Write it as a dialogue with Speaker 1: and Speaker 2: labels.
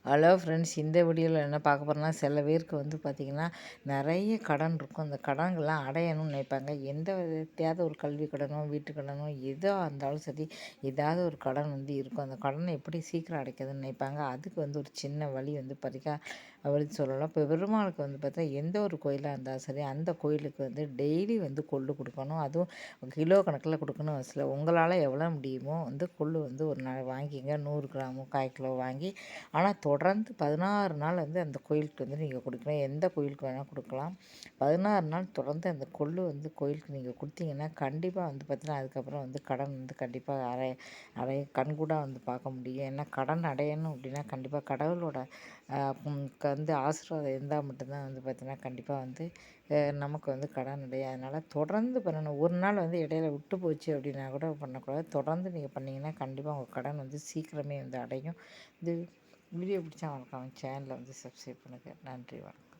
Speaker 1: Hello friends, இந்த வீடியோவில் என்ன பார்க்க போகிறோம்னா, சில பேருக்கு வந்து பார்த்திங்கன்னா நிறைய கடன் இருக்கும். அந்த கடன்கள்லாம் அடையணும்னு நினைப்பாங்க. எந்த விதத்தையாவது ஒரு கல்வி கடனோ, வீட்டு கடனோ எதோ இருந்தாலும் சரி, ஏதாவது ஒரு கடன் வந்து இருக்கும். அந்த கடனை எப்படி சீக்கிரம் அடைக்கிறதுன்னு நினைப்பாங்க. அதுக்கு வந்து ஒரு சின்ன வழி வந்து பார்த்திங்கன்னா அப்படின்னு சொல்லலாம். இப்போ பெருமாளுக்கு வந்து பார்த்தா எந்த ஒரு கோயிலாக இருந்தாலும் சரி, அந்த கோயிலுக்கு வந்து டெய்லி வந்து கொள்ளு கொடுக்கணும். அதுவும் கிலோ கணக்கில் கொடுக்கணும் அவசியம். உங்களால் எவ்வளோ முடியுமோ வந்து கொள்ளு வந்து ஒரு நாள் வாங்கிங்க. 100 கிராமோ 1/4 கிலோ வாங்கி, ஆனால் தொடர்ந்து 16 நாள் வந்து அந்த கோயிலுக்கு வந்து நீங்கள் கொடுக்கலாம். எந்த கோயிலுக்கு வேணால் கொடுக்கலாம். 16 நாள் தொடர்ந்து அந்த கொள்ளு வந்து கோயிலுக்கு நீங்கள் கொடுத்தீங்கன்னா கண்டிப்பாக வந்து பார்த்தீங்கன்னா அதுக்கப்புறம் வந்து கடன் வந்து கண்டிப்பாக கண்கூடாக வந்து பார்க்க முடியும். ஏன்னா கடன் அடையணும் அப்படின்னா கண்டிப்பாக கடவுளோட வந்து ஆசீர்வாதம் இருந்தால் மட்டும்தான் வந்து பார்த்தீங்கன்னா கண்டிப்பாக வந்து நமக்கு வந்து கடன் அடையும். அதனால் தொடர்ந்து பண்ணணும். ஒரு நாள் வந்து இடையில விட்டு போச்சு அப்படின்னா கூட பண்ணக்கூடாது. தொடர்ந்து நீங்கள் பண்ணிங்கன்னா கண்டிப்பாக உங்கள் கடன் வந்து சீக்கிரமே வந்து அடையும். இது வீடியோ பிடிச்சா மறக்காம சேனலை வந்து சப்ஸ்கிரைப் பண்ணுங்கள். நன்றி, வணக்கம்.